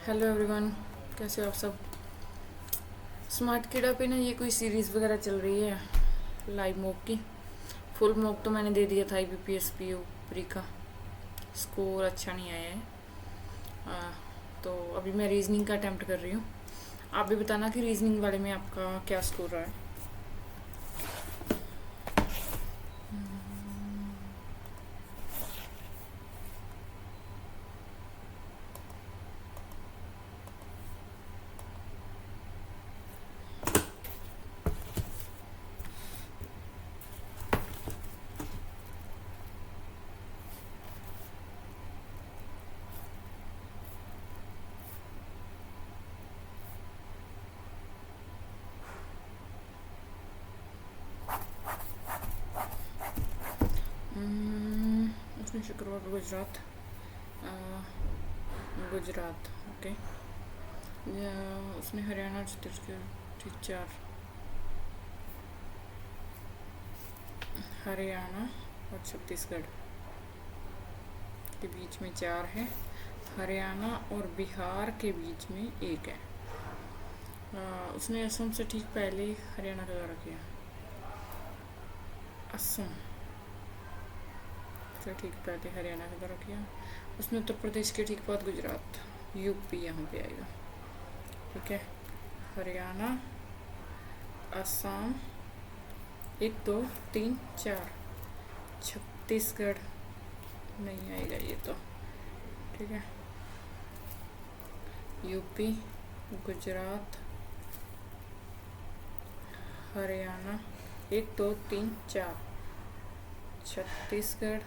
Hello everyone, कैसे हो आप सब। स्मार्ट किडा पे ना ये कोई सीरीज़ वगैरह चल रही है लाइव मॉक की। फुल मॉक तो मैंने दे दिया था IBPS PO प्री का। स्कोर अच्छा नहीं आया है। तो अभी मैं रीजनिंग का अटैम्प्ट कर रही हूँ। आप भी बताना कि रीजनिंग वाले में आपका क्या स्कोर रहा है। उसमें शुक्रवार गुजरात। गुजरात ओके। उसमें हरियाणा छत्तीसगढ़ 4। हरियाणा और छत्तीसगढ़ के बीच में 4 है। हरियाणा और बिहार के बीच में 1 है। उसने असम से ठीक पहले हरियाणा का दौरा किया। असम से ठीक पहले हरियाणा का दौरा किया। उसने उत्तर प्रदेश के ठीक बाद गुजरात UP यहाँ पे आएगा। ठीक है, हरियाणा, असम 1 2 3 4। छत्तीसगढ़ नहीं आएगा ये तो। ठीक है, UP, गुजरात, हरियाणा 1 2 3 4। छत्तीसगढ़,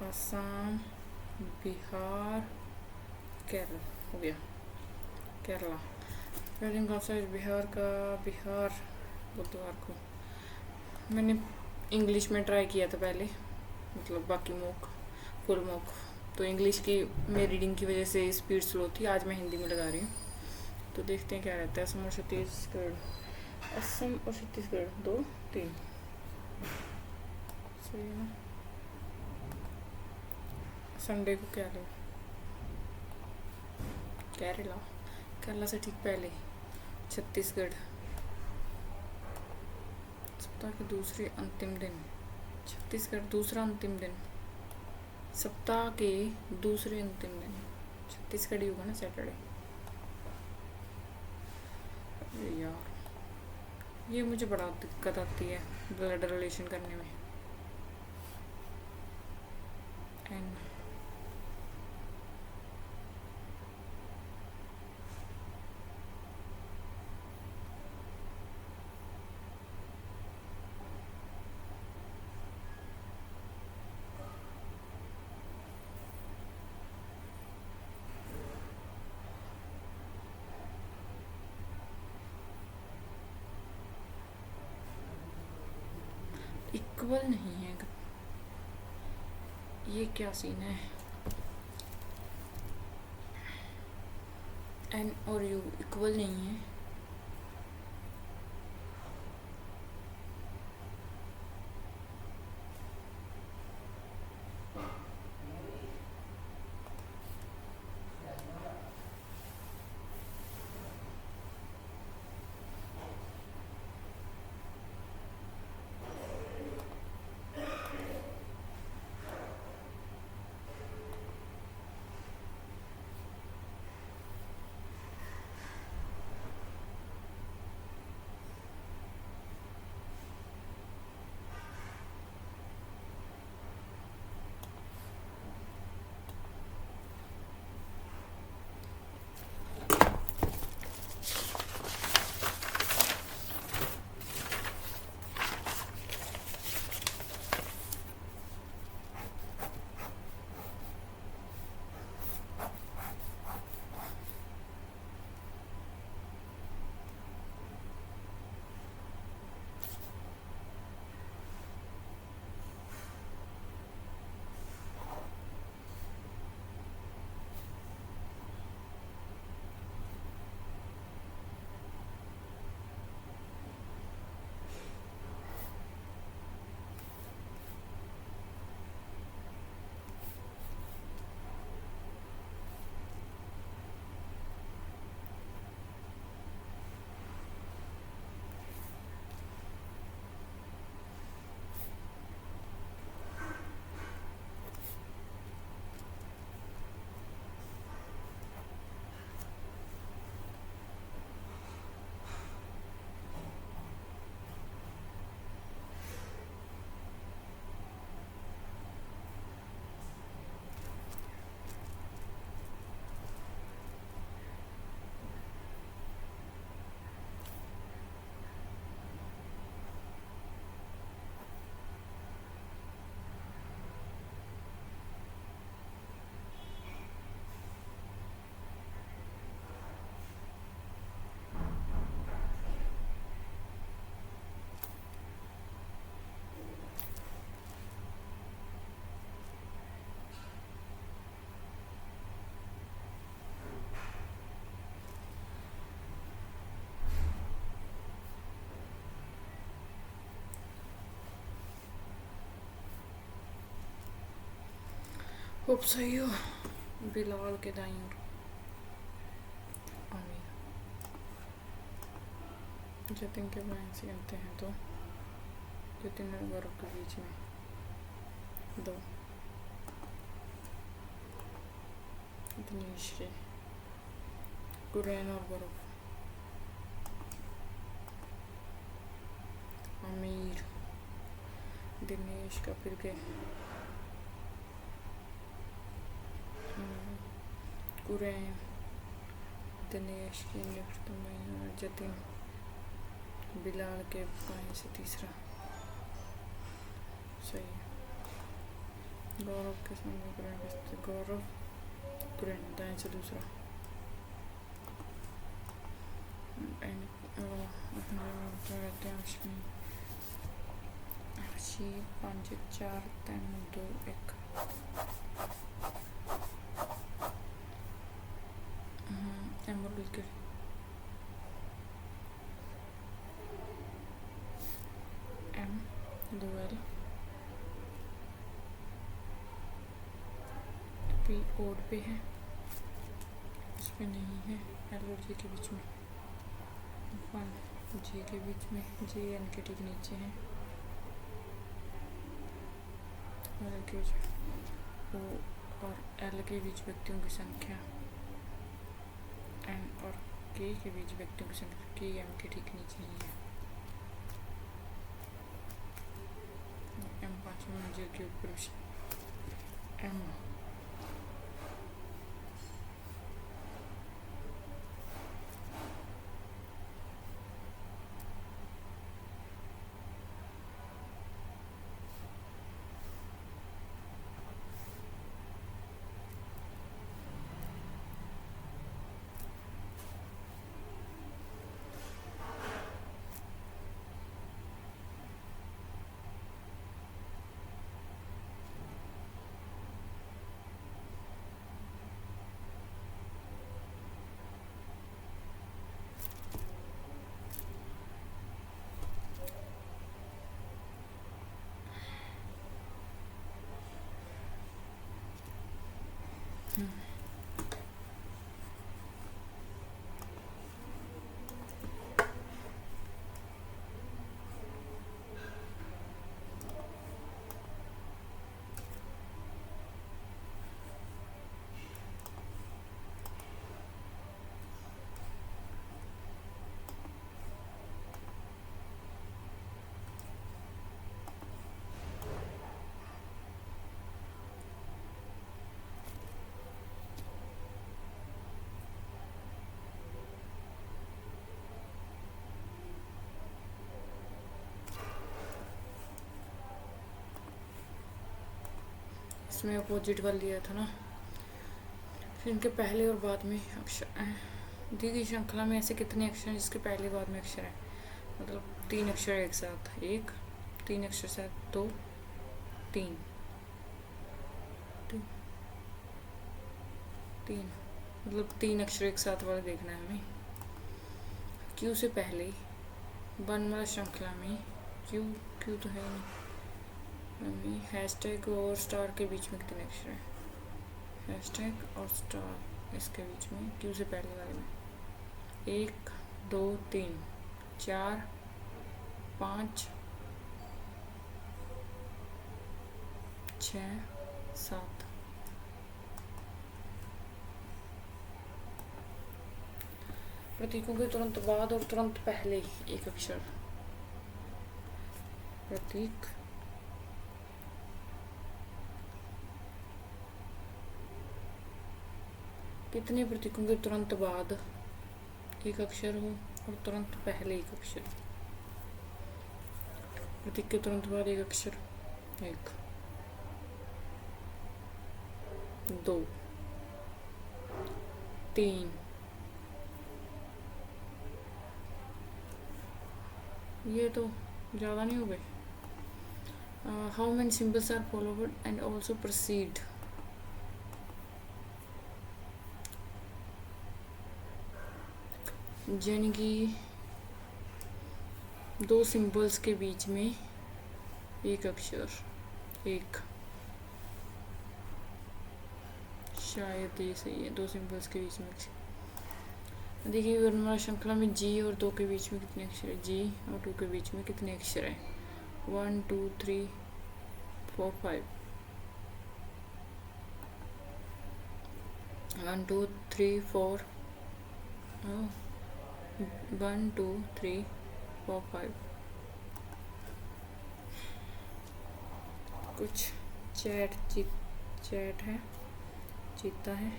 असम, बिहार, केरल हो गया। केरला वेडिंग कॉन्सर्ट बिहार का। बिहार बुधवार को मैंने इंग्लिश में ट्राई किया था पहले, मतलब बाकी मॉक फुल मॉक तो इंग्लिश की मेरी रीडिंग की वजह से स्पीड स्लो थी। आज मैं हिंदी में लगा रही हूँ तो देखते हैं क्या रहता है। असम और छत्तीसगढ़, असम और छत्तीसगढ़ 2 3 सही है ना। संडे को क्या लो, केरला। केरला से ठीक पहले छत्तीसगढ़, सप्ताह के दूसरे अंतिम दिन। छत्तीसगढ़ दूसरा अंतिम दिन, सप्ताह के दूसरे अंतिम दिन छत्तीसगढ़ ही होगा ना, सैटरडे। अरे यार ये मुझे बड़ा दिक्कत आती है ब्लड रिलेशन करने में। एन इक्वल नहीं है, ये क्या सीन है। एन और यू इक्वल नहीं है। होप सही हो। बिलाल के दाईं ओर आमिर। जतिन के बाएं से गिनते हैं तो जतिन और गौरव के बीच में 2, दिनेश रे, कुरैन और गौरव, आमिर, दिनेश का फिर के कुरैन, दिनेश की लेफ्ट में जतिन, बिलाल के बाएं से तीसरा, सही है। गौरव के सामने कुरैन के गौरव, कुरैन दाएं से दूसरा, 5 4 3 2 1 एमरल्ड के एम 2 L पी ओड पे है, उस पे नहीं है। एल और जी के बीच में 1 जी के बीच में, जे एन के ठीक नीचे है, और एल के बीच ओ और एल के बीच व्यक्तियों की संख्या, एन और के बीच व्यक्तियों की संख्या, के एम के ठीक नीचे ही है। एम 5 में जे के ऊपर एम इसमें अपोजिट वाला लिया था ना, फिर इनके पहले और बाद में अक्षर दी गई श्रृंखला में ऐसे कितने अक्षर हैं जिसके पहले बाद में अक्षर है, मतलब 3 अक्षर एक साथ, 1 3 अक्षर साथ 2 3 3 मतलब 3 अक्षर एक साथ वाला देखना है हमें। क्यू से पहले वर्णमाला श्रृंखला में क्यू क्यू तो है नहीं, हैशटैग और स्टार के बीच में कितने अक्षर हैं, हैशटैग और स्टार इसके बीच में, क्यू से पहले वाले में 1 2 3 4 5 6 7 प्रतीकों के तुरंत बाद और तुरंत पहले एक अक्षर, प्रतीक कितने प्रतीकों के तुरंत बाद एक अक्षर हो और तुरंत पहले एक अक्षर, प्रतीक के तुरंत बाद एक अक्षर, 1 2 3 ये तो ज़्यादा नहीं हो गए। How many symbols are followed and also proceed, यानी कि 2 सिंबल्स के बीच में एक अक्षर, 1 शायद ये सही है, दो सिंबल्स के बीच में। देखिए वर्णमाला श्रृंखला में जी और 2 के बीच में कितने अक्षर है, जी और 2 के बीच में कितने अक्षर है, 1 2 3 4 5, 1 2 3 4, 1 2 3 4 5। कुछ चैट है, चीता है,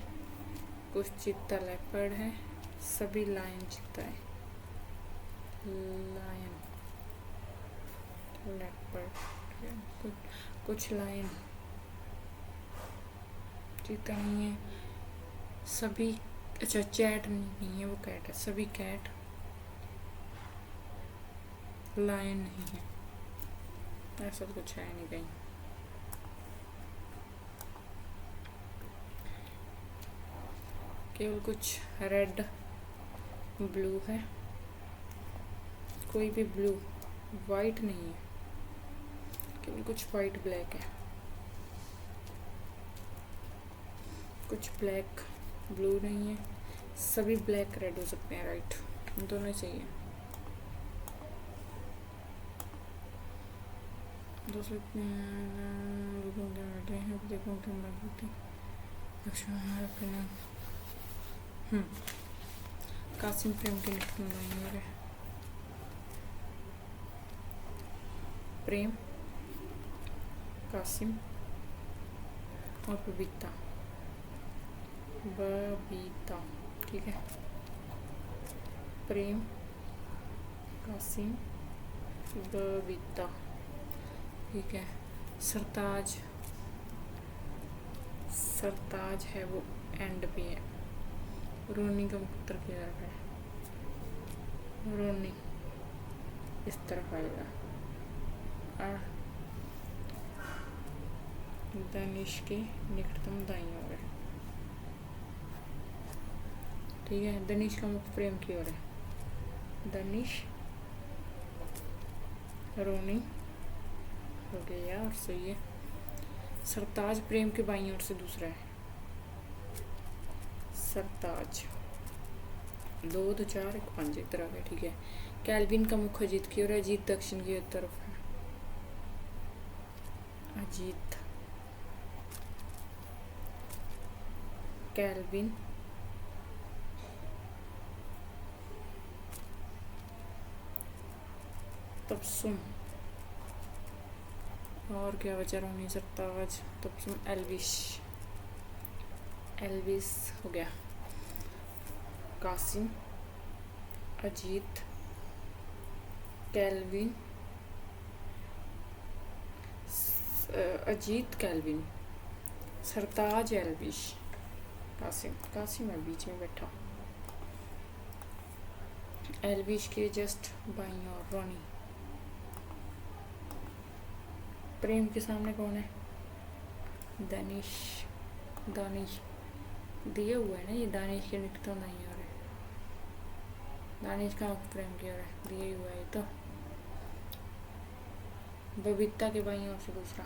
कुछ चीता लेपर्ड है, सभी लायन चीता है, लायन लेपर्ड, कुछ लायन चीता नहीं है, सभी, अच्छा चैट नहीं है, वो कैट है, सभी कैट, लायन नहीं है, ऐसा कुछ है नहीं कहीं। केवल कुछ रेड ब्लू है, कोई भी ब्लू, वाइट नहीं है, केवल कुछ वाइट ब्लैक है, कुछ ब्लैक ब्लू नहीं है, सभी ब्लैक रेड हो सकते हैं, राइट, दोनों चाहिए। कासिम प्रेम की निकल, प्रेम, कासिम और बबीता, ठीक है, प्रेम, कासिम, बबीता, ठीक है। सरताज है वो एंड पे है, रोनी का उत्तर क्या है, रोनी इस तरफ आएगा, दानिश के निकटतम दाईं ओर है, ठीक है। दानिश का मुख प्रेम की ओर है, दानिश, रोनी हो गया और सही है। सरताज प्रेम के बाईं ओर से दूसरा है, सरताज 2 2 4 1 5 एक तरफ है, ठीक है। कैल्विन का मुख अजीत की ओर है, अजीत दक्षिण की तरफ है, अजीत, कैल्विन, तबसुम, और क्या बचा, रोनी, सरताज, तबसुम, एल्विस हो गया, कासिम, अजीत, कैल्विन, अजीत कैल्विन, सरताज, एल्विश, कासिम है बीच में बैठा, एल्विश के जस्ट बाईं ओर रोनी, प्रेम के सामने कौन है, दानिश दिया हुआ है ना, ये दानिश के निकटतम नहीं हो रहा है, दानिश का प्रेम की ओर है, दिया हुआ है तो। बबीता के बाईं ओर से दूसरा,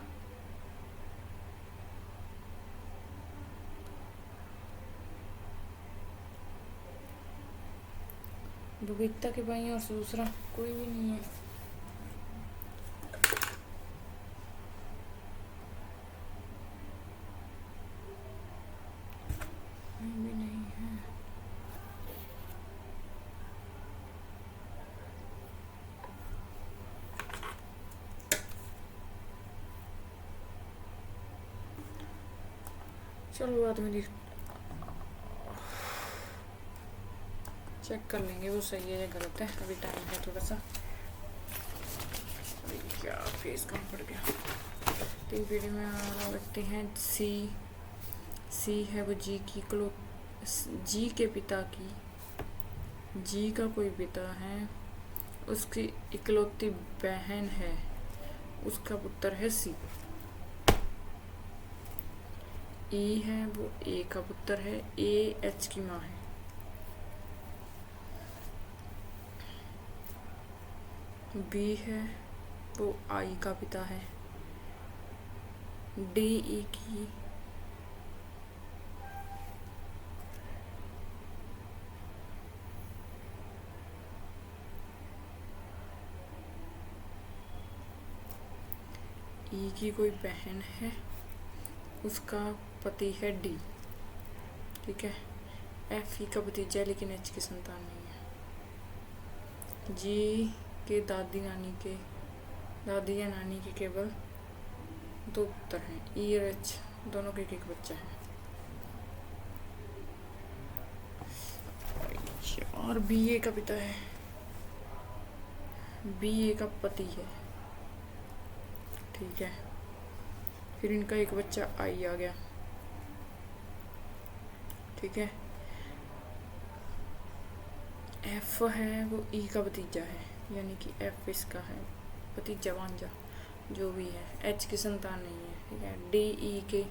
बबीता के बाईं ओर से दूसरा कोई भी नहीं है, भी नहीं है। चलो बाद में चेक कर लेंगे वो सही है या गलत है, अभी टाइम है थोड़ा सा, क्या फेस कम पड़ गया। तो वीडियो में बैठते हैं, सी है वो जी के पिता की, जी का कोई पिता है, उसकी इकलौती बहन है, उसका पुत्र है सी। ई है वो ए का पुत्र है, ए एच की माँ है। बी है वो आई का पिता है, डी ई की ई की कोई बहन है, उसका पति है डी, ठीक है। एफ ई का भतीजा है लेकिन एच की संतान नहीं है। जी के दादी या नानी के केवल 2 पुत्र हैं। ई और एच दोनों के एक बच्चा है। और बी ए का पिता है, बी ए का पति है, ठीक है। फिर इनका एक बच्चा आई आ गया, ठीक है। एफ है वो ई का भतीजा है, यानी कि एफ इसका है भतीजा भांजा जो भी है। एच की संतान नहीं है, ठीक है। डी ई के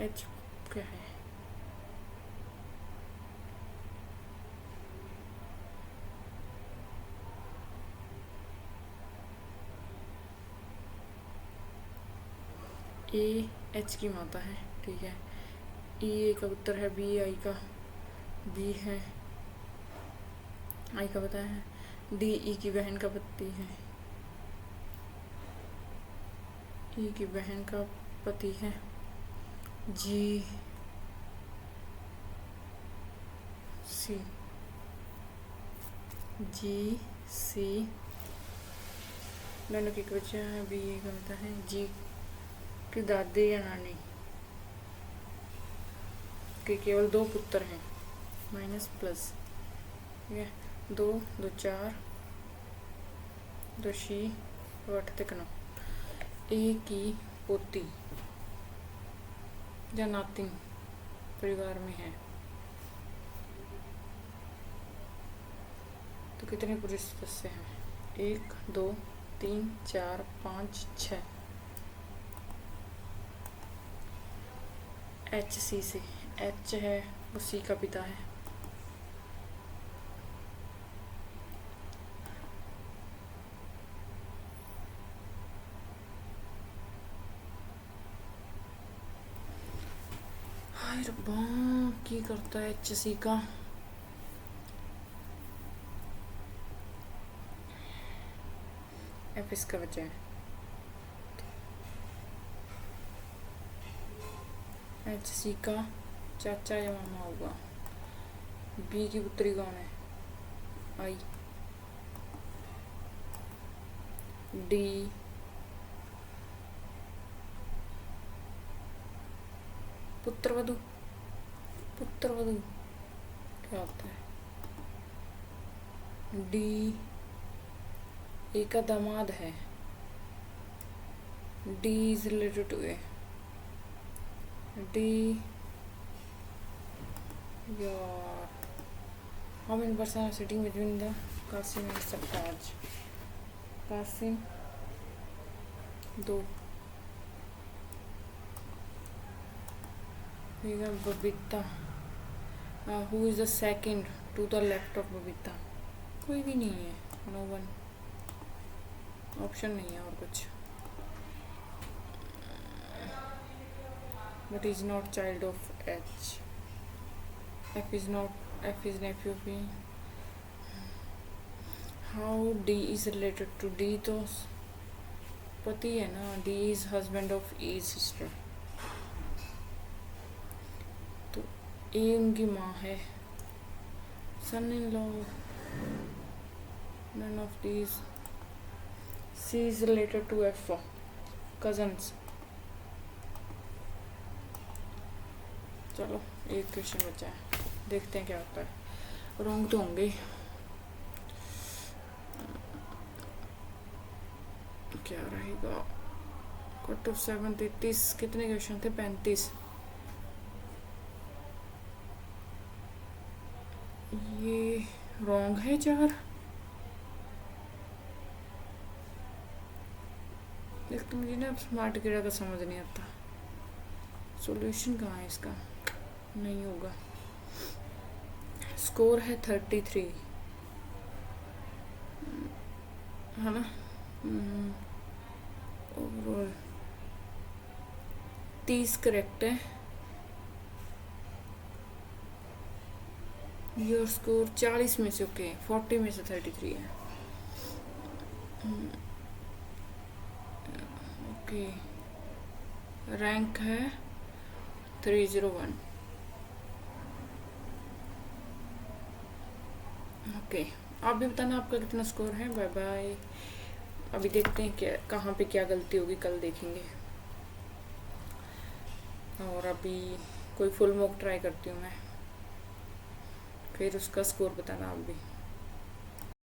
एच क्या है, ए एच की माता है, ठीक है। ई ए का उत्तर है, बी आई का बी है, आई का पता है। डी ई की बहन का पति है, ई की बहन का पति है। जी सी दोनों की बच्चा है, बी ए का पता है। जी की दादी या नानी के केवल 2 पुत्र हैं, माइनस प्लस, ठीक है। 2 2 4 2 शी 8 तक 9। ए की पोती या नातिन परिवार में है, तो कितने पुरुष सदस्य हैं? 1 2 3 4 5 6। एच सी से, एच है वो सी का पिता है, हाय रब्बा की करता है एच सी का। एफ इसका बच्चा है, एच सी का चाचा या मामा होगा। बी की पुत्री कौन है? आई। डी पुत्रवधु क्या होता है? डी ए का दामाद है, D is related to A. D यार how many person are sitting between the Qasim and Sartaj? Qasim 2, Babita. Who is the second to the left of Babita? कोई भी नहीं है, नो वन, ऑप्शन नहीं है और कुछ। But is not child of H. F is nephew of E. How D is related to D? तो पति है ना, D is husband of E sister, तो ए उनकी माँ है। Son in law, none of these. C is related to F, cousins. चलो एक क्वेश्चन बचा है, देखते हैं क्या होता है। रॉन्ग तो होंगे, क्या रहेगा? कट ऑफ 37, कितने क्वेश्चन थे? 35। ये रॉन्ग है 4। देख तो मुझे ना स्मार्ट कीड़ा का समझ नहीं आता, सॉल्यूशन कहाँ है इसका? नहीं होगा। स्कोर है 33, है ना? ओवरऑल 30 करेक्ट है। योर स्कोर 40 में से ओके, 40 में से 33 है। ओके, रैंक है 301। ओके, आप भी बताना आपका कितना स्कोर है। Bye bye. अभी देखते हैं क्या कहाँ पे क्या गलती होगी, कल देखेंगे। और अभी कोई फुल मॉक ट्राई करती हूँ मैं, फिर उसका स्कोर बताना आप भी।